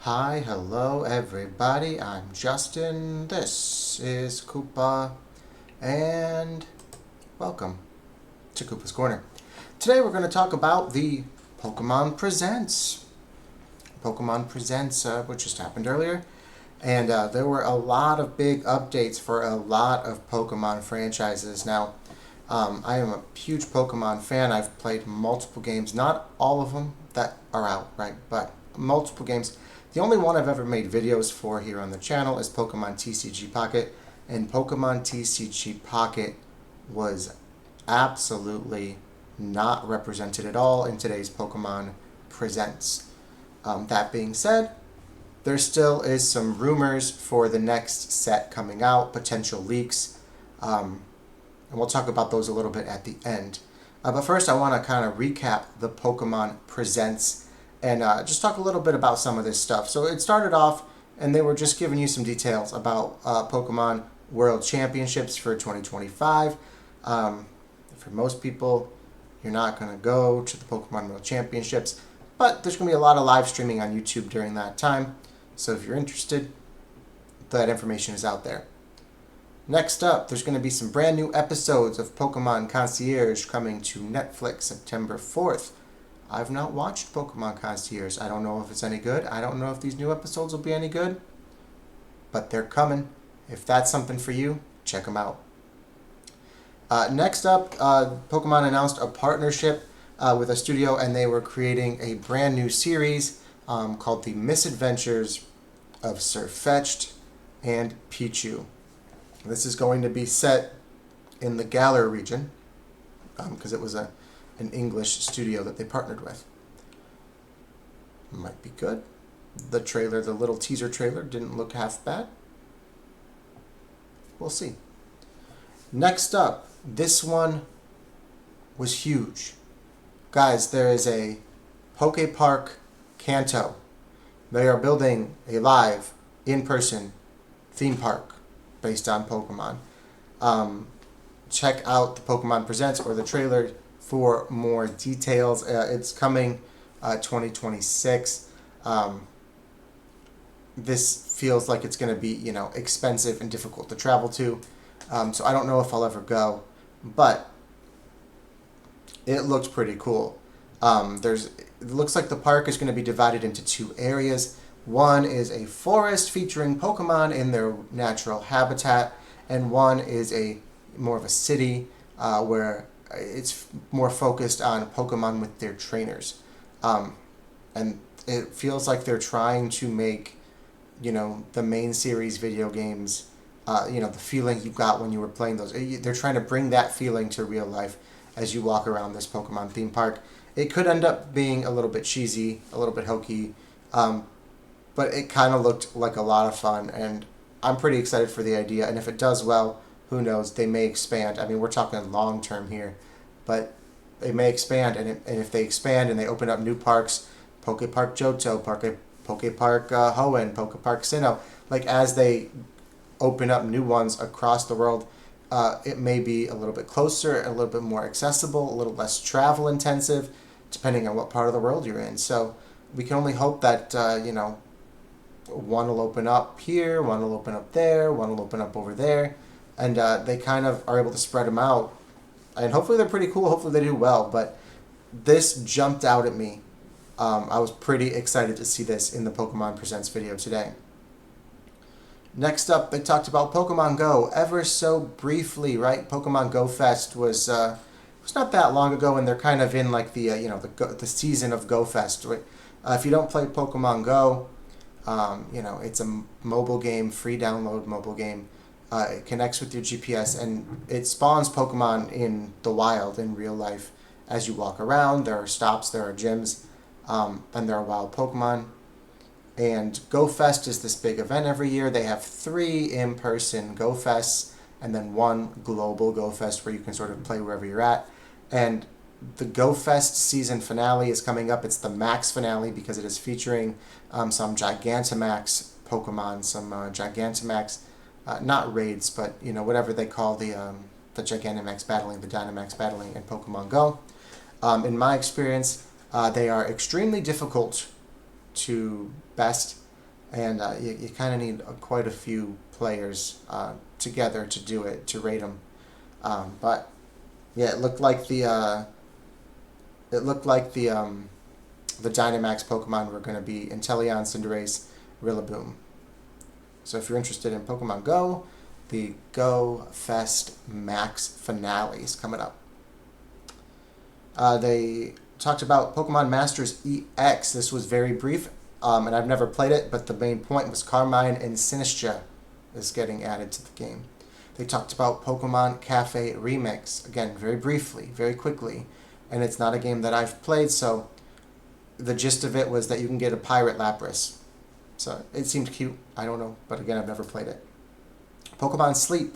Hi, hello everybody, I'm Justin, this is Koopa, and welcome to Koopa's Corner. Today we're going to talk about the Pokémon Presents. Pokémon Presents, which just happened earlier, and there were a lot of big updates for a lot of Pokémon franchises. Now, I am a huge Pokemon fan. I've played multiple games, not all of them that are out, right, but multiple games. The only one I've ever made videos for here on the channel is Pokemon TCG Pocket, and Pokemon TCG Pocket was absolutely not represented at all in today's Pokemon Presents. That being said, there still is some rumors for the next set coming out, potential leaks, and we'll talk about those a little bit at the end. But first, I want to kind of recap the Pokemon Presents and just talk a little bit about some of this stuff. So it started off, and they were just giving you some details about Pokemon World Championships for 2025. For most people, you're not going to go to the Pokemon World Championships, but there's going to be a lot of live streaming on YouTube during that time. So if you're interested, that information is out there. Next up, there's going to be some brand new episodes of Pokemon Concierge coming to Netflix September 4th. I've not watched Pokemon Concierge. I don't know if it's any good. I don't know if these new episodes will be any good. But they're coming. If that's something for you, check them out. Next up, Pokemon announced a partnership with a studio, and they were creating a brand new series called The Misadventures of Sirfetch'd and Pichu. This is going to be set in the Galar region because it was an English studio that they partnered with. Might be good. The trailer, the little teaser trailer, didn't look half bad. We'll see. Next up, this one was huge. Guys, there is a Poké Park Kanto. They are building a live, in-person theme park based on Pokemon. Check out the Pokemon Presents or the trailer for more details. It's coming 2026. This feels like it's going to be, expensive and difficult to travel to. So I don't know if I'll ever go, but it looked pretty cool. It looks like the park is going to be divided into two areas. One is a forest featuring Pokemon in their natural habitat, and one is more of a city where it's more focused on Pokemon with their trainers. And it feels like they're trying to make, the main series video games, the feeling you got when you were playing those. They're trying to bring that feeling to real life as you walk around this Pokemon theme park. It could end up being a little bit cheesy, a little bit hokey, but it kind of looked like a lot of fun, and I'm pretty excited for the idea. And if it does well, who knows, they may expand. I mean, we're talking long term here, but they may expand, and if they expand and they open up new parks, Poké Park Johto, Poké Park Hoenn, Poké Park Sinnoh, like as they open up new ones across the world, it may be a little bit closer, a little bit more accessible, a little less travel intensive, depending on what part of the world you're in. So we can only hope that, one will open up here, one will open up there, one will open up over there, and they kind of are able to spread them out. And hopefully they're pretty cool, hopefully they do well, but this jumped out at me. I was pretty excited to see this in the Pokemon Presents video today. Next up, they talked about Pokemon Go ever so briefly, right? Pokemon Go Fest was not that long ago, and they're kind of in like the the season of Go Fest. Right? If you don't play Pokemon Go, it's a mobile game, free download mobile game. It connects with your GPS, and it spawns Pokemon in the wild, in real life, as you walk around. There are stops, there are gyms, and there are wild Pokemon. And Go Fest is this big event every year. They have 3 in-person Go Fests and then 1 global Go Fest where you can sort of play wherever you're at. And the Go Fest season finale is coming up. It's the Max finale because it is featuring some Gigantamax Pokemon, some Gigantamax, not raids, but whatever they call the Gigantamax battling, the Dynamax battling in Pokemon Go. In my experience, they are extremely difficult to best. and you kind of need quite a few players together to do it, to raid them. But yeah, it looked like the Dynamax Pokemon were going to be Inteleon, Cinderace, Rillaboom. So if you're interested in Pokemon Go, the Go Fest Max finale is coming up. They talked about Pokemon Masters EX. This was very brief, and I've never played it, but the main point was Carmine and Sinistcha is getting added to the game. They talked about Pokemon Cafe Remix, again, very briefly, very quickly, and it's not a game that I've played, so the gist of it was that you can get a Pirate Lapras. So it seemed cute, I don't know, but again, I've never played it. Pokemon Sleep.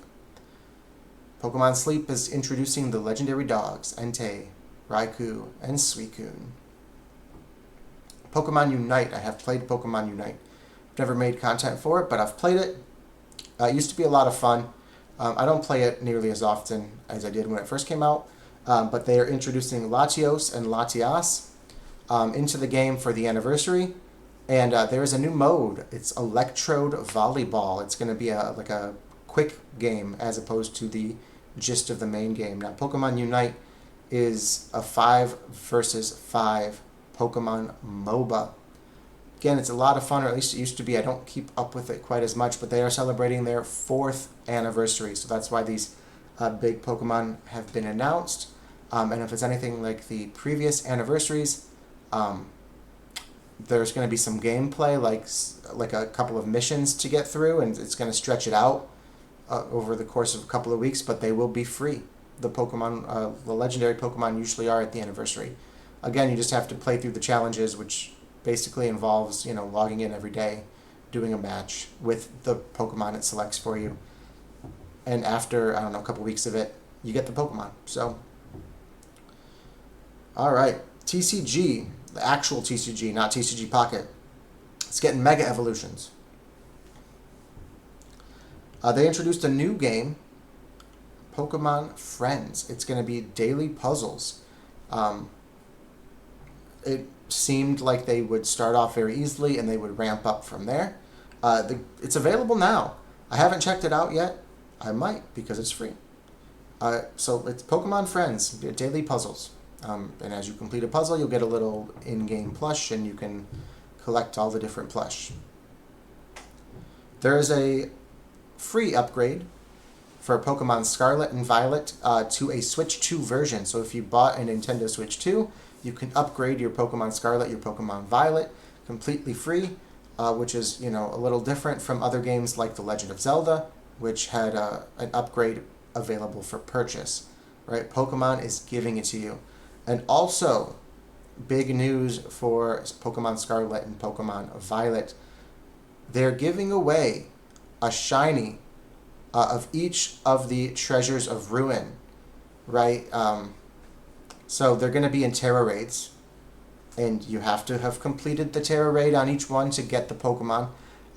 Pokemon Sleep is introducing the legendary dogs, Entei, Raikou, and Suicune. Pokemon Unite. I have played Pokemon Unite. I've never made content for it, but I've played it. It used to be a lot of fun. I don't play it nearly as often as I did when it first came out, but they are introducing Latios and Latias into the game for the anniversary, and there is a new mode. It's Electrode Volleyball. It's going to be like a quick game as opposed to the gist of the main game. Now, Pokemon Unite is a 5 versus 5 Pokemon MOBA. Again, it's a lot of fun, or at least it used to be. I don't keep up with it quite as much, but they are celebrating their 4th anniversary, so that's why these big Pokemon have been announced. And if it's anything like the previous anniversaries, there's going to be some gameplay, like a couple of missions to get through, and it's going to stretch it out over the course of a couple of weeks, but they will be free. The Pokemon, the legendary Pokemon usually are at the anniversary. Again, you just have to play through the challenges, which basically involves, logging in every day, doing a match with the Pokemon it selects for you. And after, a couple weeks of it, you get the Pokemon. So, alright, TCG, the actual TCG, not TCG Pocket. It's getting Mega Evolutions. They introduced a new game, Pokemon Friends. It's going to be daily puzzles. It seemed like they would start off very easily and they would ramp up from there. It's available now. I haven't checked it out yet. I might, because it's free. So it's Pokemon Friends, daily puzzles. And as you complete a puzzle, you'll get a little in-game plush, and you can collect all the different plush. There is a free upgrade for Pokemon Scarlet and Violet to a Switch 2 version. So if you bought a Nintendo Switch 2, you can upgrade your Pokemon Scarlet, your Pokemon Violet, completely free, which is, a little different from other games like The Legend of Zelda, which had an upgrade available for purchase. Right? Pokemon is giving it to you. And also, big news for Pokemon Scarlet and Pokemon Violet. They're giving away a shiny of each of the Treasures of Ruin, right? So they're going to be in Terra Raids, and you have to have completed the Terra Raid on each one to get the Pokemon.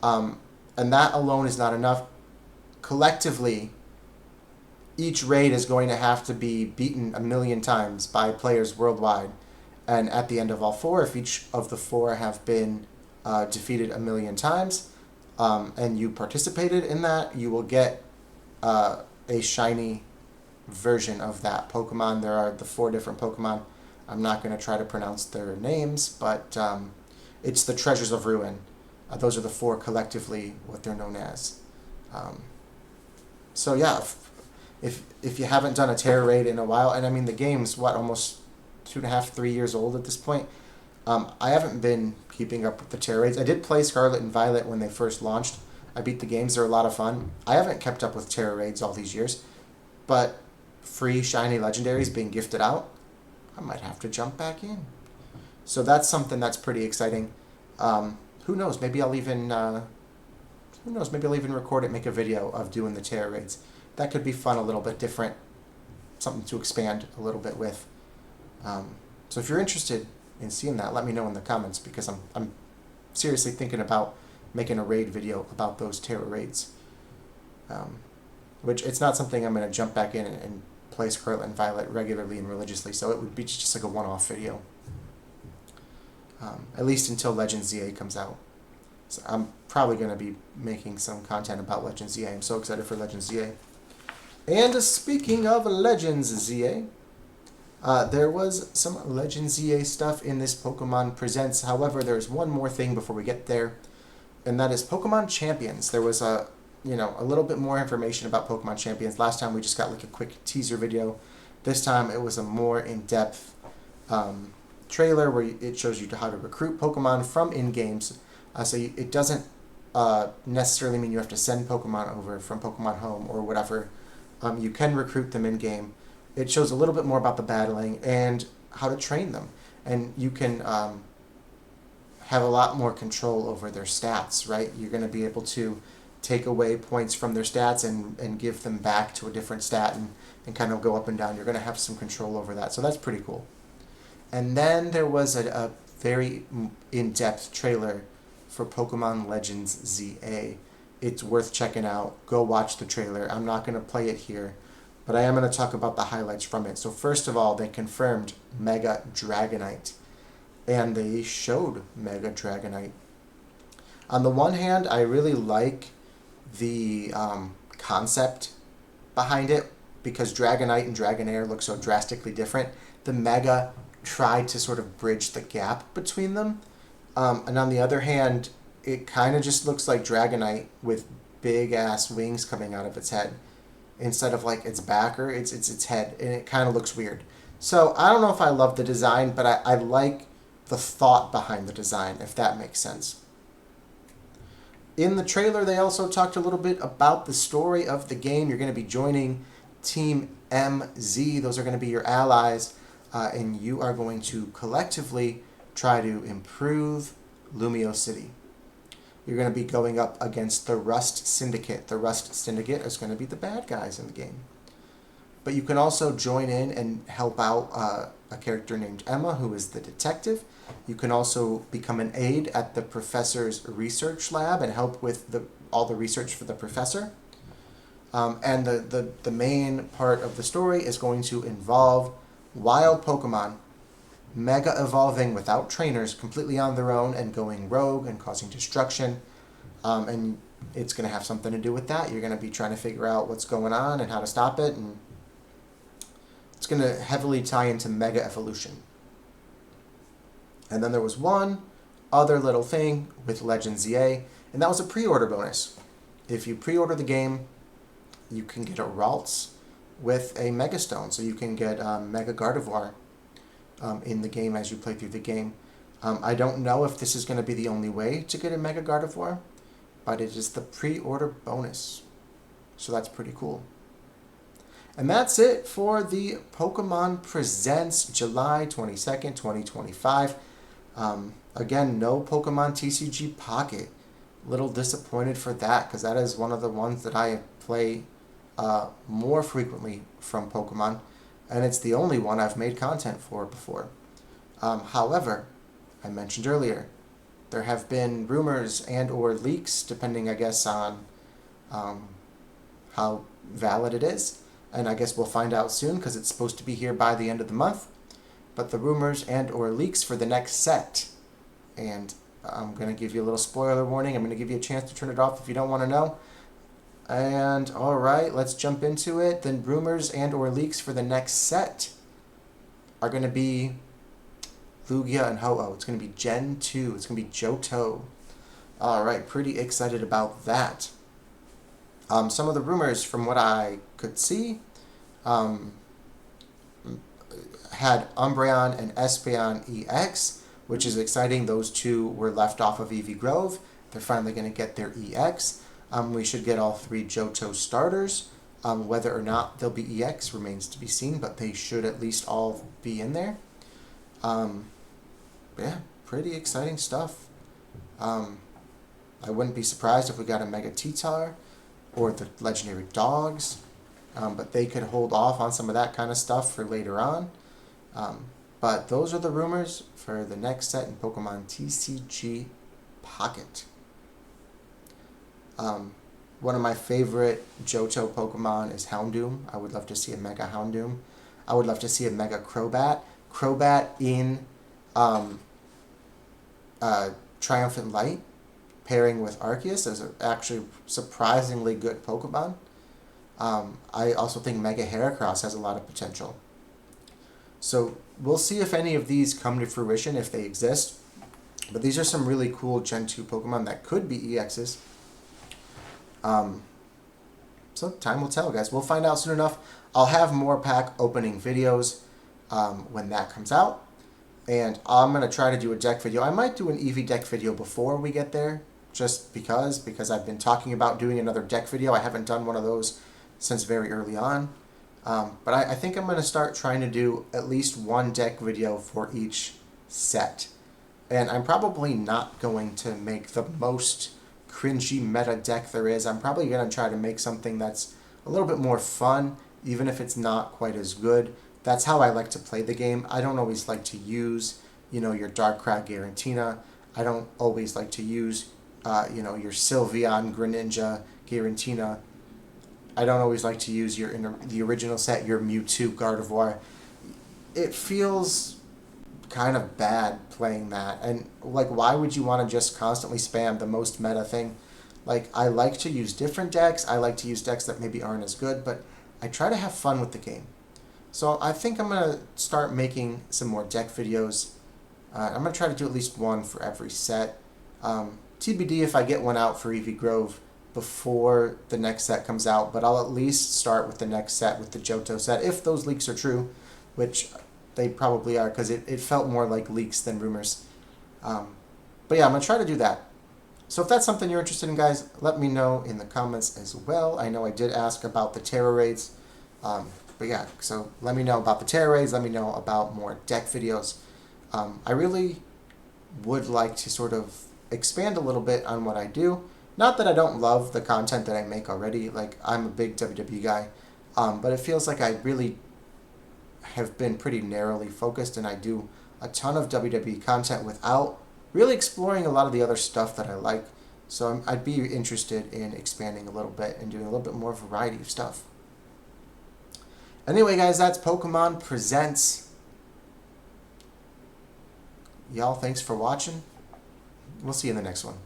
And that alone is not enough. Collectively, each raid is going to have to be beaten 1,000,000 times by players worldwide. And at the end of all 4, if each of the 4 have been defeated 1,000,000 times, and you participated in that, you will get a shiny version of that Pokemon. There are the 4 different Pokemon. I'm not going to try to pronounce their names, but it's the Treasures of Ruin. Those are the 4 collectively, what they're known as. So yeah, if you haven't done a Terra Raid in a while, and the game's, almost 2.5, 3 years old at this point, I haven't been keeping up with the Terra Raids. I did play Scarlet and Violet when they first launched. I beat the games. They're a lot of fun. I haven't kept up with Terra Raids all these years, but free shiny legendaries being gifted out, I might have to jump back in. So that's something that's pretty exciting. Who knows? Maybe I'll even record it, make a video of doing the Terra Raids. That could be fun, a little bit different, something to expand a little bit with. So if you're interested in seeing that, let me know in the comments, because I'm seriously thinking about making a raid video about those Terra Raids. Which it's not something I'm going to jump back in and play Scarlet and Violet regularly and religiously, so it would be just like a one-off video. At least until Legends ZA comes out. So I'm probably going to be making some content about Legends ZA. I'm so excited for Legends ZA. And speaking of Legends ZA, there was some Legends ZA stuff in this Pokemon Presents. However, there's one more thing before we get there, and that is Pokemon Champions. There was a little bit more information about Pokemon Champions. Last time we just got like a quick teaser video. This time it was a more in-depth trailer where it shows you how to recruit Pokemon from in-games. It doesn't necessarily mean you have to send Pokemon over from Pokemon Home or whatever. You can recruit them in-game. It shows a little bit more about the battling and how to train them. And you can have a lot more control over their stats, right? You're going to be able to take away points from their stats and give them back to a different stat and kind of go up and down. You're going to have some control over that. So that's pretty cool. And then there was a very in-depth trailer for Pokemon Legends ZA. It's worth checking out. Go watch the trailer. I'm not going to play it here, but I am going to talk about the highlights from it. So first of all, they confirmed Mega Dragonite, and they showed Mega Dragonite. On the one hand, I really like the concept behind it because Dragonite and Dragonair look so drastically different. The Mega tried to sort of bridge the gap between them. And on the other hand, it kind of just looks like Dragonite with big-ass wings coming out of its head. Instead of like its back or its head. And it kind of looks weird. So I don't know if I love the design, but I like the thought behind the design, if that makes sense. In the trailer, they also talked a little bit about the story of the game. You're going to be joining Team MZ. Those are going to be your allies. And you are going to collectively try to improve Lumio City. You're going to be going up against the Rust Syndicate. The Rust Syndicate is going to be the bad guys in the game. But you can also join in and help out a character named Emma, who is the detective. You can also become an aide at the professor's research lab and help with all the research for the professor. And the main part of the story is going to involve wild Pokemon mega evolving without trainers, completely on their own and going rogue and causing destruction. And it's going to have something to do with that. You're going to be trying to figure out what's going on and how to stop it. And it's going to heavily tie into mega evolution. And then there was one other little thing with Legends ZA, and that was a pre-order bonus. If you pre-order the game, you can get a Ralts with a Mega Stone, so you can get Mega Gardevoir in the game as you play through the game. I don't know if this is going to be the only way to get a Mega Gardevoir, but it is the pre-order bonus, so that's pretty cool. And that's it for the Pokemon Presents July 22nd, 2025. Again, no Pokemon TCG Pocket. Little disappointed for that, because that is one of the ones that I play more frequently from Pokemon, and it's the only one I've made content for before. However, I mentioned earlier, there have been rumors and or leaks, depending, I guess, on how valid it is, and I guess we'll find out soon, because it's supposed to be here by the end of the month. But the rumors and or leaks for the next set, and I'm going to give you a little spoiler warning. I'm going to give you a chance to turn it off if you don't want to know. And alright, let's jump into it. The rumors and or leaks for the next set are going to be Lugia and Ho-Oh. It's going to be Gen 2. It's going to be Johto. Alright, pretty excited about that. Some of the rumors from what I could see had Umbreon and Espeon EX, which is exciting. Those two were left off of Eevee Grove. They're finally going to get their EX. We should get all three Johto starters. Whether or not they'll be EX remains to be seen, but they should at least all be in there. Yeah, pretty exciting stuff. I wouldn't be surprised if we got a Mega T-Tar or the Legendary Dogs, but they could hold off on some of that kind of stuff for later on. But those are the rumors for the next set in Pokemon TCG Pocket. One of my favorite Johto Pokemon is Houndoom. I would love to see a Mega Houndoom. I would love to see a Mega Crobat. Crobat in Triumphant Light pairing with Arceus is actually surprisingly good Pokemon. I also think Mega Heracross has a lot of potential. So we'll see if any of these come to fruition, if they exist. But these are some really cool Gen 2 Pokemon that could be EXs. So time will tell, guys. We'll find out soon enough. I'll have more pack opening videos when that comes out. And I'm going to try to do a deck video. I might do an Eevee deck video before we get there, just because I've been talking about doing another deck video. I haven't done one of those since very early on. But I think I'm going to start trying to do at least one deck video for each set. And I'm probably not going to make the most cringy meta deck there is. I'm probably going to try to make something that's a little bit more fun, even if it's not quite as good. That's how I like to play the game. I don't always like to use, your Darkrai Giratina. I don't always like to use, your Sylveon Greninja Giratina. I don't always like to use the original set, your Mewtwo Gardevoir. It feels kind of bad playing that. And, why would you want to just constantly spam the most meta thing? I like to use different decks. I like to use decks that maybe aren't as good, but I try to have fun with the game. So I think I'm going to start making some more deck videos. I'm going to try to do at least one for every set. TBD if I get one out for Eevee Grove before the next set comes out, but I'll at least start with the next set, with the Johto set, if those leaks are true, which they probably are, because it felt more like leaks than rumors. But yeah, I'm going to try to do that. So if that's something you're interested in, guys, let me know in the comments as well. I know I did ask about the Terra raids. But yeah, so let me know about the Terra raids. Let me know about more deck videos. I really would like to sort of expand a little bit on what I do. Not that I don't love the content that I make already. I'm a big WWE guy. But it feels like I really have been pretty narrowly focused, and I do a ton of WWE content without really exploring a lot of the other stuff that I like. So I'd be interested in expanding a little bit and doing a little bit more variety of stuff. Anyway, guys, that's Pokemon Presents. Y'all, thanks for watching. We'll see you in the next one.